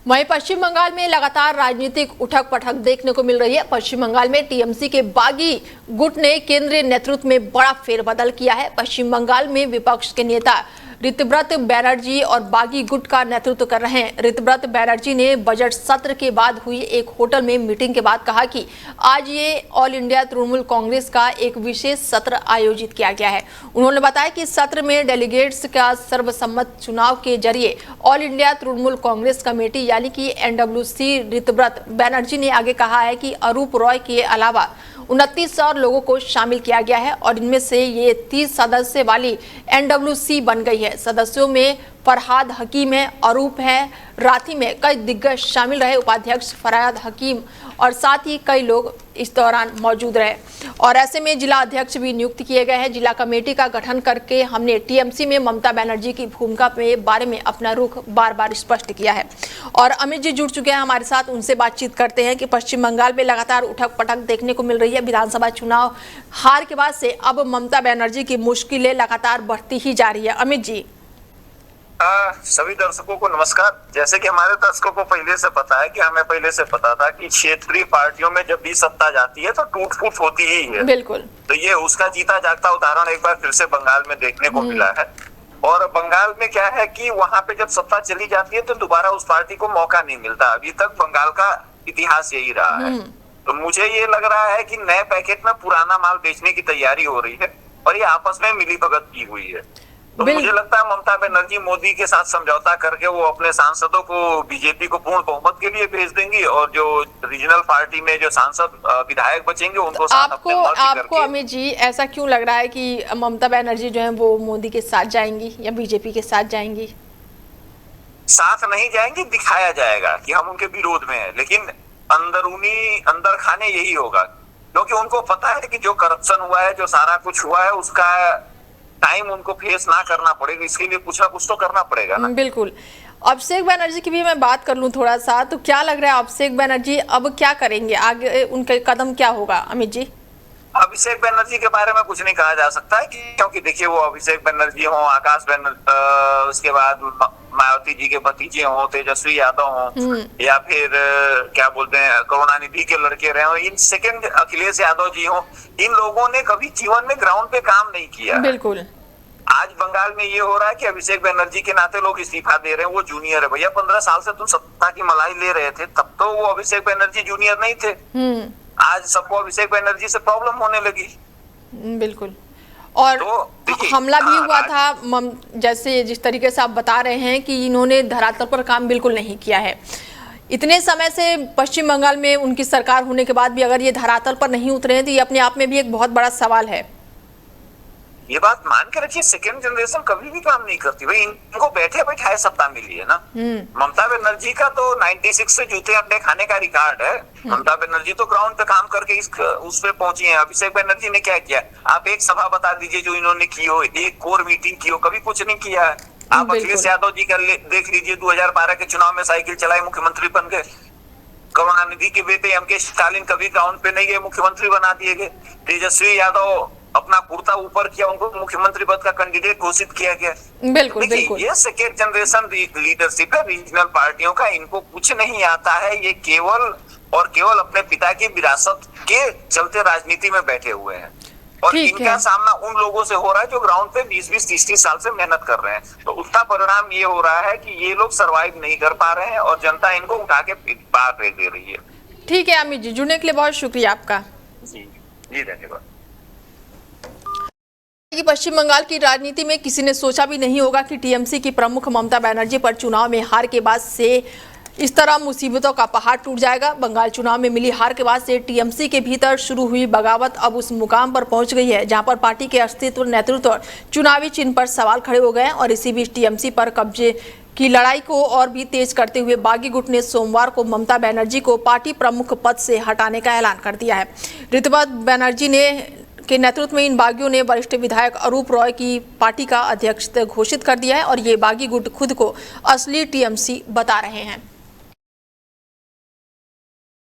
वहीं पश्चिम बंगाल में लगातार राजनीतिक उठक पटक देखने को मिल रही है। पश्चिम बंगाल में टीएमसी के बागी गुट ने केंद्रीय नेतृत्व में बड़ा फेरबदल किया है। पश्चिम बंगाल में विपक्ष के नेता ऋतव्रत बैनर्जी और बागी गुट का नेतृत्व कर रहे हैं। ऋतव्रत बैनर्जी ने बजट सत्र के बाद हुई एक होटल में मीटिंग के बाद कहा कि आज ये ऑल इंडिया तृणमूल कांग्रेस का एक विशेष सत्र आयोजित किया गया है। उन्होंने बताया कि सत्र में डेलीगेट्स का सर्वसम्मत चुनाव के जरिए all India Trinamool Congress committee यानी कि एनडब्ल्यूसी ऋतव्रत बैनर्जी ने आगे कहा है कि अरूप रॉय के अलावा 29 और लोगों को शामिल किया गया है और इनमें से ये 30 सदस्य वाली एनडब्ल्यूसी बन गई है। सदस्यों में फरहाद हकीम है, अरूप है, राथी में कई दिग्गज शामिल रहे, उपाध्यक्ष फरहाद हकीम और साथ ही कई लोग इस दौरान मौजूद रहे और ऐसे में जिला अध्यक्ष भी नियुक्त किए गए हैं। जिला कमेटी का गठन करके हमने टीएमसी में ममता बनर्जी की भूमिका के बारे में अपना रुख बार बार स्पष्ट किया है। और अमित जी जुड़ चुके हैं हमारे साथ, उनसे बातचीत करते हैं कि पश्चिम बंगाल में लगातार उठक पटक देखने को मिल रही है। विधानसभा चुनाव हार के बाद से अब ममता बनर्जी की मुश्किलें लगातार बढ़ती ही जा रही है। अमित जी। सभी दर्शकों को नमस्कार। जैसे कि हमारे दर्शकों को पहले से पता है कि हमें पहले से पता था कि क्षेत्रीय पार्टियों में जब भी सत्ता जाती है तो टूट फूट होती ही है। बिल्कुल। तो ये उसका जीता जागता उदाहरण एक बार फिर से बंगाल में देखने को मिला है। और बंगाल में क्या है कि वहां पे जब सत्ता चली जाती है तो दोबारा उस पार्टी को मौका नहीं मिलता। अभी तक बंगाल का इतिहास यही रहा है। तो मुझे ये लग रहा है कि नए पैकेट में पुराना माल बेचने की तैयारी हो रही है और ये आपस में मिलीभगत की हुई है। तो मुझे लगता है ममता बनर्जी मोदी के साथ समझौता करके वो अपने सांसदों को बीजेपी को पूर्ण बहुमत के लिए भेज देंगी और जो रीजनल पार्टी में जो सांसद विधायक बचेंगे उनको आपको अमित जी ऐसा क्यों लग रहा है कि ममता बनर्जी जो है वो मोदी के साथ जाएंगी या बीजेपी के साथ जाएंगी? साथ नहीं जाएंगी, दिखाया जाएगा कि हम उनके विरोध में है, लेकिन अंदर खाने यही होगा क्योंकि उनको पता है कि जो करप्शन हुआ है, जो सारा कुछ हुआ है, उसका टाइम उनको फेस ना करना पड़ेगा। इसके लिए कुछ ना कुछ तो करना पड़ेगा ना। बिल्कुल। अभिषेक बनर्जी की भी मैं बात कर लूं थोड़ा सा, तो क्या लग रहा है अभिषेक बनर्जी अब क्या करेंगे, आगे उनका कदम क्या होगा? अमित जी। अभिषेक बनर्जी के बारे में कुछ नहीं कहा जा सकता है क्योंकि देखिए वो अभिषेक बनर्जी हो, आकाश बनर्जी, उसके बाद मायावती जी के भतीजे हो, तेजस्वी यादव हो या फिर क्या बोलते हैं करुणानिधि के लड़के रहे हो, इन सेकंड अखिलेश यादव जी हो, इन लोगों ने कभी जीवन में ग्राउंड पे काम नहीं किया। बिल्कुल। आज बंगाल में ये हो रहा है कि अभिषेक बनर्जी के नाते लोग इस्तीफा दे रहे हैं। वो जूनियर है भैया, 15 साल से तुम सत्ता की मलाई ले रहे थे, तब तो वो अभिषेक बनर्जी जूनियर नहीं थे। आज सबको अभिषेक बनर्जी से प्रॉब्लम होने लगी। बिल्कुल। और तो हमला भी हुआ था, जैसे जिस तरीके से आप बता रहे हैं कि इन्होंने धरातल पर काम बिल्कुल नहीं किया है। इतने समय से पश्चिम बंगाल में उनकी सरकार होने के बाद भी अगर ये धरातल पर नहीं उतरे हैं तो ये अपने आप में भी एक बहुत बड़ा सवाल है। ये बात मान के रखिए, सेकेंड जनरेशन कभी भी काम नहीं करती भाई। इनको बैठे बैठाए सत्ता मिली है ना। ममता बनर्जी का तो 96 से जूते अंडे खाने का रिकॉर्ड है। ममता बनर्जी तो ग्राउंड पे काम करके उस पे पहुंची है। अभिषेक बनर्जी ने क्या किया? आप एक सभा बता दीजिए जो इन्होंने की हो, एक कोर मीटिंग की हो, कभी कुछ नहीं किया है। आप अखिलेश यादव जी का देख लीजिए, 2012 के चुनाव में साइकिल चलाए मुख्यमंत्री बन गए। करुणानिधि के बेटे एम के स्टालिन कभी ग्राउंड पे नहीं गए, मुख्यमंत्री बना दिए गए। तेजस्वी यादव अपना कुर्ता ऊपर किया, उनको मुख्यमंत्री पद का कैंडिडेट घोषित किया गया। बिल्कुल बिल्कुल। ये सेकेंड जनरेशन लीडरशिप है रीजनल पार्टियों का। इनको कुछ नहीं आता है, ये केवल और केवल अपने पिता की विरासत के चलते राजनीति में बैठे हुए हैं और इनका सामना उन लोगों से हो रहा है जो ग्राउंड पे 20-20, 30-30 साल से मेहनत कर रहे हैं। तो उसका परिणाम ये हो रहा है कि ये लोग सरवाइव नहीं कर पा रहे हैं और जनता इनको उठा के बाहर भेज दे रही है। ठीक है अमित जी, जुड़ने के लिए बहुत शुक्रिया आपका। जी धन्यवाद। कि पश्चिम बंगाल की राजनीति में किसी ने सोचा भी नहीं होगा कि टीएमसी की प्रमुख ममता बनर्जी पर चुनाव में हार के बाद से इस तरह मुसीबतों का पहाड़ टूट जाएगा। बंगाल चुनाव में मिली हार के बाद से टीएमसी के भीतर शुरू हुई बगावत अब उस मुकाम पर पहुंच गई है जहां पर पार्टी के अस्तित्व, नेतृत्व और चुनावी चिन्ह पर सवाल खड़े हो गए हैं। और इसी बीच टीएमसी पर कब्जे की लड़ाई को और भी तेज करते हुए बागी गुट ने सोमवार को ममता बनर्जी को पार्टी प्रमुख पद से हटाने का ऐलान कर दिया है। ऋतव्रत बनर्जी के नेतृत्व में इन बागियों ने वरिष्ठ विधायक अरूप रॉय की पार्टी का अध्यक्ष घोषित कर दिया है और ये बागी गुट खुद को असली टीएमसी बता रहे हैं।